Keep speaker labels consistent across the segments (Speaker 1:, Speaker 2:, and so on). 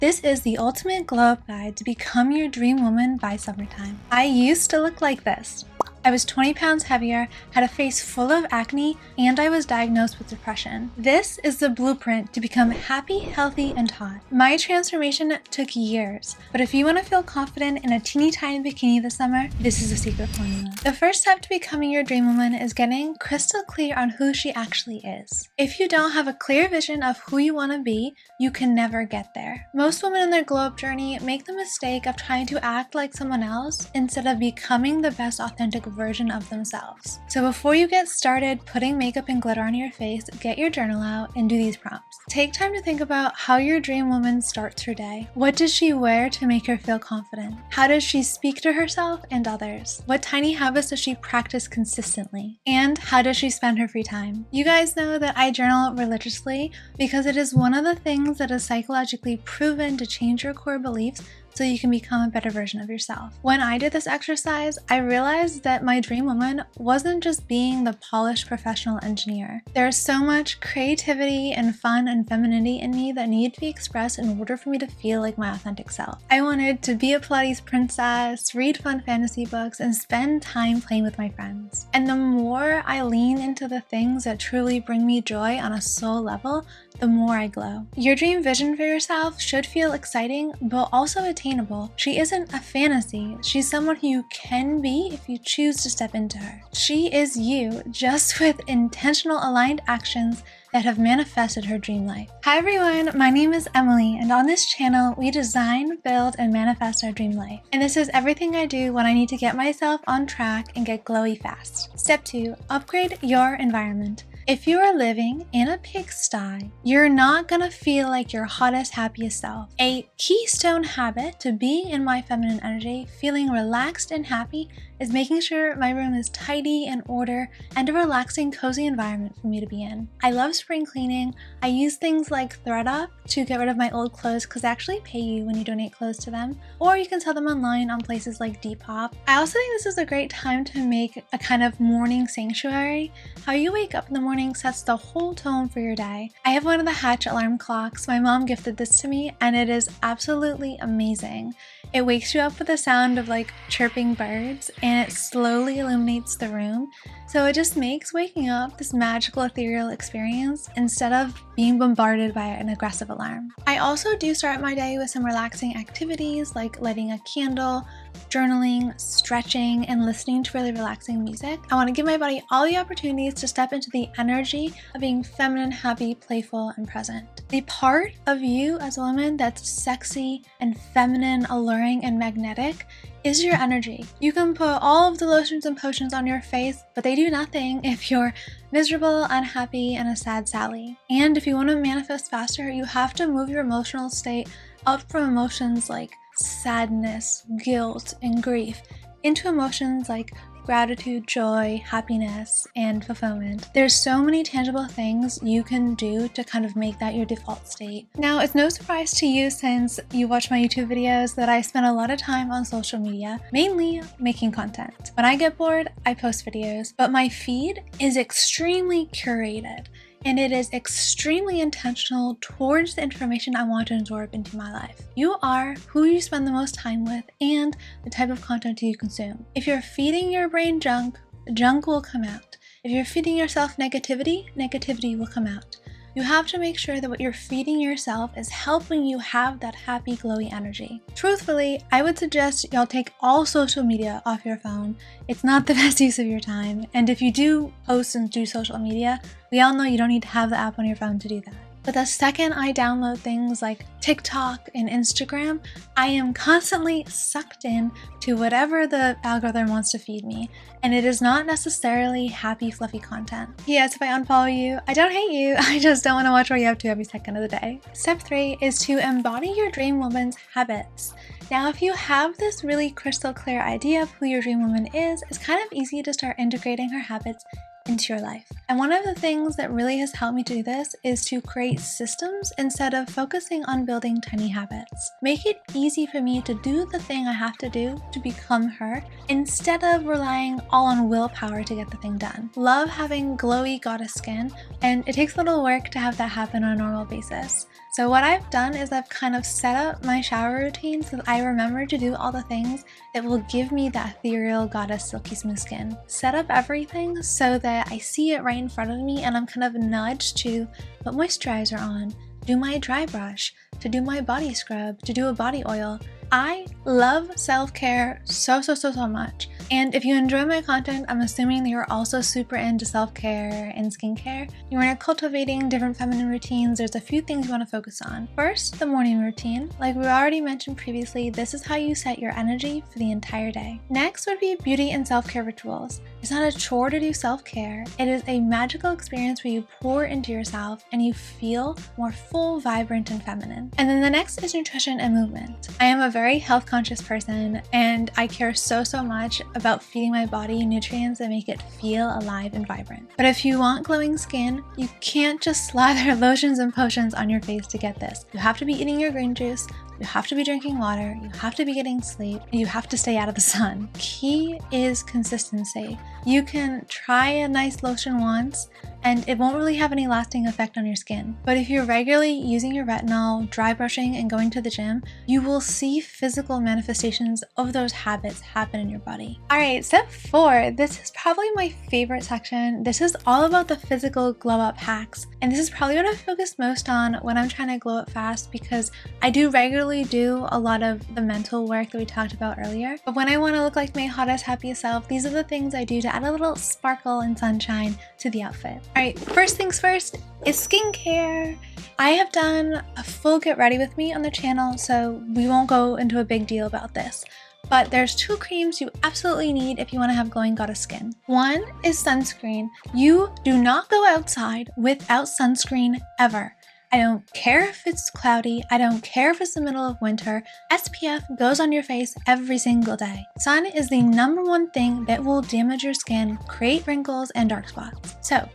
Speaker 1: This is the ultimate glow up guide to become your dream woman by summertime. I used to look like this. I was 20 pounds heavier, had a face full of acne, and I was diagnosed with depression. This is the blueprint to become happy, healthy, and hot. My transformation took years, but if you want to feel confident in a teeny tiny bikini this summer, this is the secret formula. The first step to becoming your dream woman is getting crystal clear on who she actually is. If you don't have a clear vision of who you want to be, you can never get there. Most women in their glow up journey make the mistake of trying to act like someone else instead of becoming the best authentic version of themselves. So before you get started putting makeup and glitter on your face, get your journal out and do these prompts. Take time to think about how your dream woman starts her day. What does she wear to make her feel confident? How does she speak to herself and others? What tiny habits does she practice consistently? And how does she spend her free time? You guys know that I journal religiously because it is one of the things that is psychologically proven to change your core beliefs so you can become a better version of yourself. When I did this exercise, I realized that my dream woman wasn't just being the polished professional engineer. There's so much creativity and fun and femininity in me that needed to be expressed in order for me to feel like my authentic self. I wanted to be a Pilates princess, read fun fantasy books, and spend time playing with my friends. And the more I lean into the things that truly bring me joy on a soul level, the more I glow. Your dream vision for yourself should feel exciting, but also attainable. She isn't a fantasy. She's someone who you can be if you choose to step into her. She is you, just with intentional aligned actions that have manifested her dream life. Hi everyone, my name is Emily, and on this channel, we design, build, and manifest our dream life. And this is everything I do when I need to get myself on track and get glowy fast. Step 2, upgrade your environment. If you are living in a pigsty, you're not gonna feel like your hottest, happiest self. A keystone habit to being in my feminine energy, feeling relaxed and happy, is making sure my room is tidy and order and a relaxing, cozy environment for me to be in. I love spring cleaning. I use things like ThredUp to get rid of my old clothes because they actually pay you when you donate clothes to them, or you can sell them online on places like Depop. I also think this is a great time to make a kind of morning sanctuary. How you wake up in the morning sets the whole tone for your day. I have one of the Hatch alarm clocks. My mom gifted this to me and it is absolutely amazing. It wakes you up with the sound of like chirping birds and it slowly illuminates the room. So it just makes waking up this magical ethereal experience instead of being bombarded by an aggressive alarm. I also do start my day with some relaxing activities like lighting a candle, journaling, stretching, and listening to really relaxing music. I want to give my body all the opportunities to step into the energy of being feminine, happy, playful, and present. The part of you as a woman that's sexy and feminine, alluring, and magnetic is your energy. You can put all of the lotions and potions on your face, but they do nothing if you're miserable, unhappy, and a sad Sally. And if you want to manifest faster, you have to move your emotional state up from emotions like sadness, guilt, and grief into emotions like gratitude, joy, happiness, and fulfillment. There's so many tangible things you can do to kind of make that your default state. Now, it's no surprise to you since you watch my YouTube videos that I spend a lot of time on social media, mainly making content. When I get bored, I post videos, but my feed is extremely curated. And it is extremely intentional towards the information I want to absorb into my life. You are who you spend the most time with and the type of content you consume. If you're feeding your brain junk, junk will come out. If you're feeding yourself negativity, negativity will come out. You have to make sure that what you're feeding yourself is helping you have that happy, glowy energy. Truthfully, I would suggest y'all take all social media off your phone. It's not the best use of your time. And if you do post and do social media, we all know you don't need to have the app on your phone to do that. But the second I download things like TikTok and Instagram, I am constantly sucked in to whatever the algorithm wants to feed me. And it is not necessarily happy, fluffy content. Yes, if I unfollow you, I don't hate you. I just don't want to watch what you're up to every second of the day. Step 3 is to embody your dream woman's habits. Now, if you have this really crystal clear idea of who your dream woman is, it's kind of easy to start integrating her habits into your life. And one of the things that really has helped me do this is to create systems instead of focusing on building tiny habits. Make it easy for me to do the thing I have to do to become her instead of relying all on willpower to get the thing done. Love having glowy goddess skin, and it takes a little work to have that happen on a normal basis. So what I've done is I've kind of set up my shower routine so that I remember to do all the things that will give me that ethereal goddess silky smooth skin. Set up everything so that I see it right in front of me and I'm kind of nudged to put moisturizer on, do my dry brush, to do my body scrub, to do a body oil. I love self-care so much. And if you enjoy my content, I'm assuming that you're also super into self-care and skincare. You're into cultivating different feminine routines. There's a few things you want to focus on. First, the morning routine. Like we already mentioned previously, this is how you set your energy for the entire day. Next would be beauty and self-care rituals. It's not a chore to do self-care. It is a magical experience where you pour into yourself and you feel more full, vibrant, and feminine. And then the next is nutrition and movement. I am a very health conscious person and I care so much about feeding my body nutrients that make it feel alive and vibrant. But if you want glowing skin, you can't just slather lotions and potions on your face to get this. You have to be eating your green juice, you have to be drinking water, you have to be getting sleep, and you have to stay out of the sun. Key is consistency. You can try a nice lotion once and it won't really have any lasting effect on your skin. But if you're regularly using your retinol, dry brushing, and going to the gym, you will see physical manifestations of those habits happen in your body. All right, step 4. This is probably my favorite section. This is all about the physical glow up hacks. And this is probably what I focus most on when I'm trying to glow up fast because I do regularly do a lot of the mental work that we talked about earlier. But when I want to look like my hottest, happiest self, these are the things I do to add a little sparkle and sunshine to the outfit. All right, first things first is skincare. I have done a full get ready with me on the channel, so we won't go into a big deal about this. But there's 2 creams you absolutely need if you want to have glowing goddess skin. One is sunscreen. You do not go outside without sunscreen ever. I don't care if it's cloudy, I don't care if it's the middle of winter, SPF goes on your face every single day. Sun is the #1 thing that will damage your skin, create wrinkles and dark spots. So,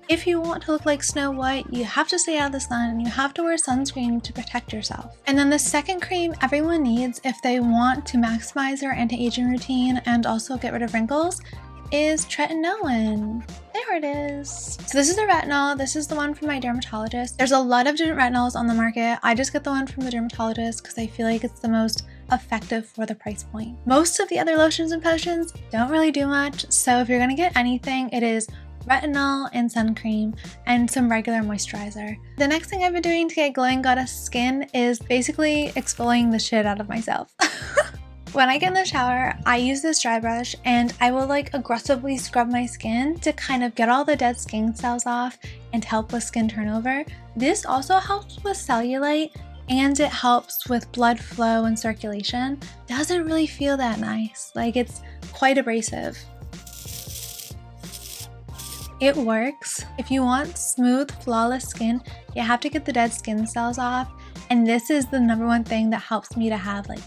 Speaker 1: if you want to look like Snow White, you have to stay out of the sun and you have to wear sunscreen to protect yourself. And then the second cream everyone needs if they want to maximize their anti-aging routine and also get rid of wrinkles is tretinoin. There it is. So this is the retinol. This is the one from my dermatologist. There's a lot of different retinols on the market. I just get the one from the dermatologist because I feel like it's the most effective for the price point. Most of the other lotions and potions don't really do much. So if you're gonna get anything, it is retinol and sun cream and some regular moisturizer. The next thing I've been doing to get glowing goddess skin is basically exfoliating the shit out of myself. When I get in the shower, I use this dry brush and I will like aggressively scrub my skin to kind of get all the dead skin cells off and help with skin turnover. This also helps with cellulite and it helps with blood flow and circulation. Doesn't really feel that nice, like it's quite abrasive. It works. If you want smooth, flawless skin, you have to get the dead skin cells off, and this is the #1 thing that helps me to have like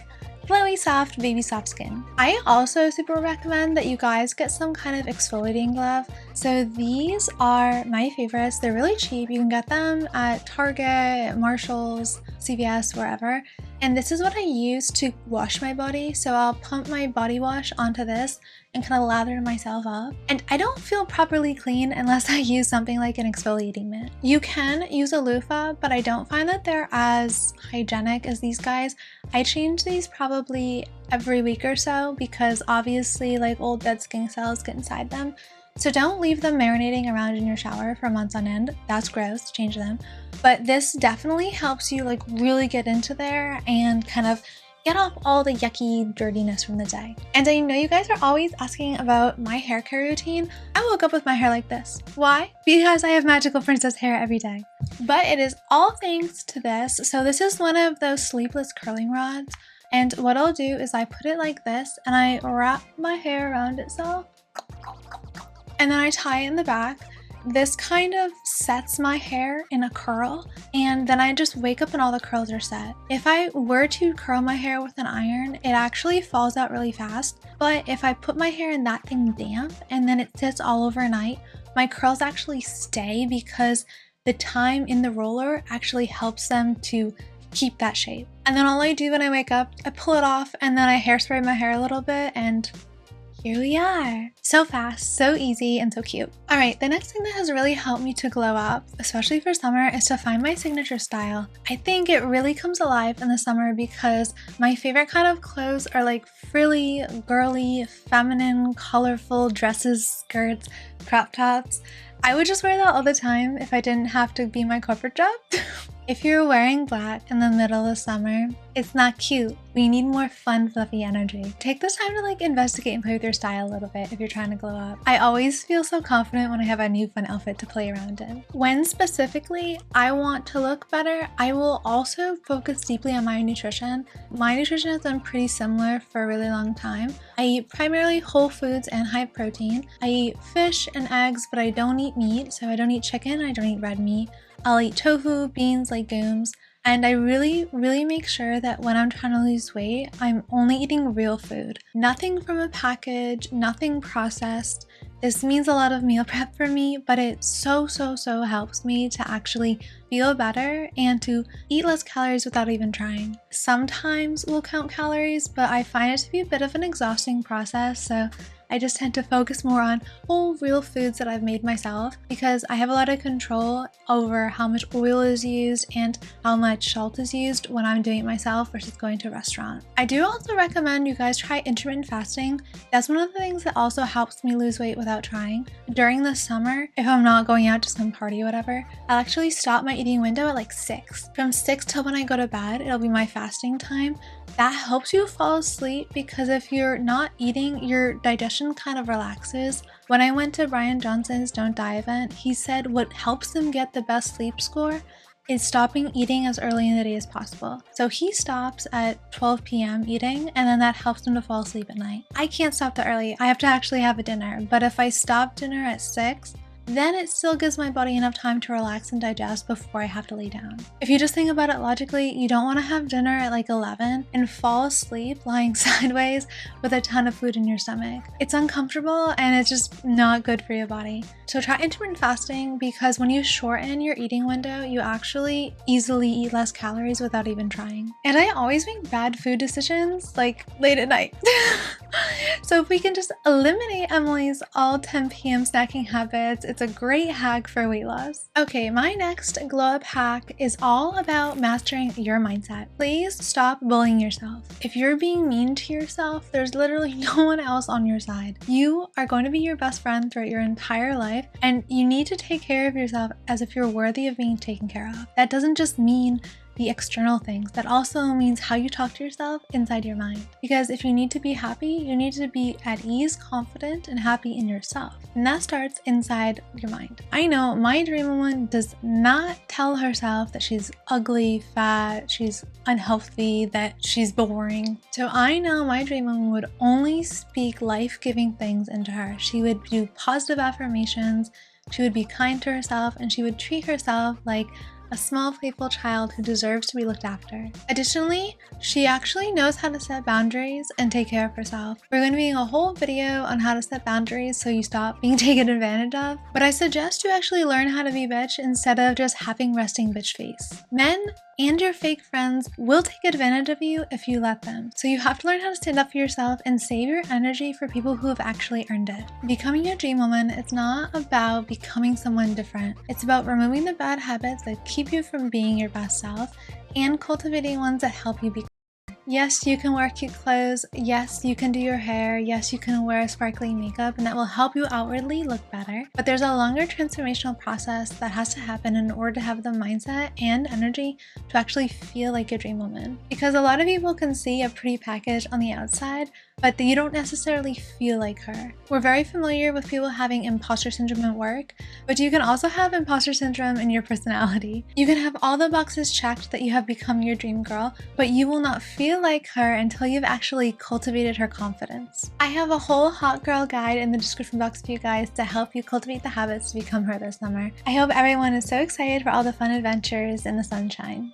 Speaker 1: glowy, soft, baby soft skin. I also super recommend that you guys get some kind of exfoliating glove. So these are my favorites. They're really cheap. You can get them at Target, Marshalls, CVS, wherever. And this is what I use to wash my body. So I'll pump my body wash onto this and kind of lather myself up. And I don't feel properly clean unless I use something like an exfoliating mitt. You can use a loofah, but I don't find that they're as hygienic as these guys. I change these probably every week or so because obviously like old dead skin cells get inside them. So don't leave them marinating around in your shower for months on end. That's gross, change them. But this definitely helps you like really get into there and kind of get off all the yucky dirtiness from the day. And I know you guys are always asking about my hair care routine. I woke up with my hair like this. Why? Because I have magical princess hair every day. But it is all thanks to this. So this is one of those sleeveless curling rods. And what I'll do is I put it like this and I wrap my hair around itself. And then I tie it in the back. This kind of sets my hair in a curl, and then I just wake up and all the curls are set. If I were to curl my hair with an iron, it actually falls out really fast. But if I put my hair in that thing damp and then it sits all overnight, my curls actually stay because the time in the roller actually helps them to keep that shape. And then all I do when I wake up, I pull it off and then I hairspray my hair a little bit and here we are. So fast, so easy, and so cute. All right, the next thing that has really helped me to glow up, especially for summer, is to find my signature style. I think it really comes alive in the summer because my favorite kind of clothes are like frilly, girly, feminine, colorful dresses, skirts, crop tops. I would just wear that all the time if I didn't have to be my corporate job. If you're wearing black in the middle of summer, it's not cute. We need more fun, fluffy energy. Take this time to like investigate and play with your style a little bit if you're trying to glow up. I always feel so confident when I have a new fun outfit to play around in. When specifically I want to look better, I will also focus deeply on my nutrition. My nutrition has been pretty similar for a really long time. I eat primarily whole foods and high protein. I eat fish and eggs, but I don't eat meat. So I don't eat chicken, I don't eat red meat. I'll eat tofu, beans, legumes, and I really make sure that when I'm trying to lose weight, I'm only eating real food. Nothing from a package, nothing processed. This means a lot of meal prep for me, but it so helps me to actually feel better and to eat less calories without even trying. Sometimes we'll count calories, but I find it to be a bit of an exhausting process, so I just tend to focus more on whole real foods that I've made myself because I have a lot of control over how much oil is used and how much salt is used when I'm doing it myself versus going to a restaurant. I do also recommend you guys try intermittent fasting. That's one of the things that also helps me lose weight without trying. During the summer, if I'm not going out to some party or whatever, I'll actually stop my eating window at like 6. From 6 till when I go to bed, it'll be my fasting time. That helps you fall asleep because if you're not eating, your digestion kind of relaxes. When I went to Brian Johnson's Don't Die event, he said what helps them get the best sleep score is stopping eating as early in the day as possible. So he stops at 12 p.m. eating, and then that helps him to fall asleep at night. I can't stop that early. I have to actually have a dinner, but if I stop dinner at 6, then it still gives my body enough time to relax and digest before I have to lay down. If you just think about it logically, you don't want to have dinner at like 11 and fall asleep lying sideways with a ton of food in your stomach. It's uncomfortable and it's just not good for your body. So try intermittent fasting because when you shorten your eating window, you actually easily eat less calories without even trying. And I always make bad food decisions like late at night. So if we can just eliminate Emily's all 10 p.m. snacking habits, it's a great hack for weight loss. Okay, my next glow up hack is all about mastering your mindset. Please stop bullying yourself. If you're being mean to yourself, there's literally no one else on your side. You are going to be your best friend throughout your entire life, and you need to take care of yourself as if you're worthy of being taken care of. That doesn't just mean the external things. That also means how you talk to yourself inside your mind. Because if you need to be happy, you need to be at ease, confident, and happy in yourself. And that starts inside your mind. I know my dream woman does not tell herself that she's ugly, fat, she's unhealthy, that she's boring. So I know my dream woman would only speak life-giving things into her. She would do positive affirmations, she would be kind to herself, and she would treat herself like a small playful child who deserves to be looked after. Additionally, she actually knows how to set boundaries and take care of herself. We're going to be doing a whole video on how to set boundaries so you stop being taken advantage of, but I suggest you actually learn how to be bitch instead of just having resting bitch face. Men and your fake friends will take advantage of you if you let them. So you have to learn how to stand up for yourself and save your energy for people who have actually earned it. Becoming your dream woman, it's not about becoming someone different. It's about removing the bad habits that keep you from being your best self and cultivating ones that help you be. Yes, you can wear cute clothes. Yes, you can do your hair. Yes, you can wear sparkly makeup, and that will help you outwardly look better. But there's a longer transformational process that has to happen in order to have the mindset and energy to actually feel like your dream woman. Because a lot of people can see a pretty package on the outside, but you don't necessarily feel like her. We're very familiar with people having imposter syndrome at work, but you can also have imposter syndrome in your personality. You can have all the boxes checked that you have become your dream girl, but you will not feel like her until you've actually cultivated her confidence. I have a whole hot girl guide in the description box for you guys to help you cultivate the habits to become her this summer. I hope everyone is so excited for all the fun adventures in the sunshine.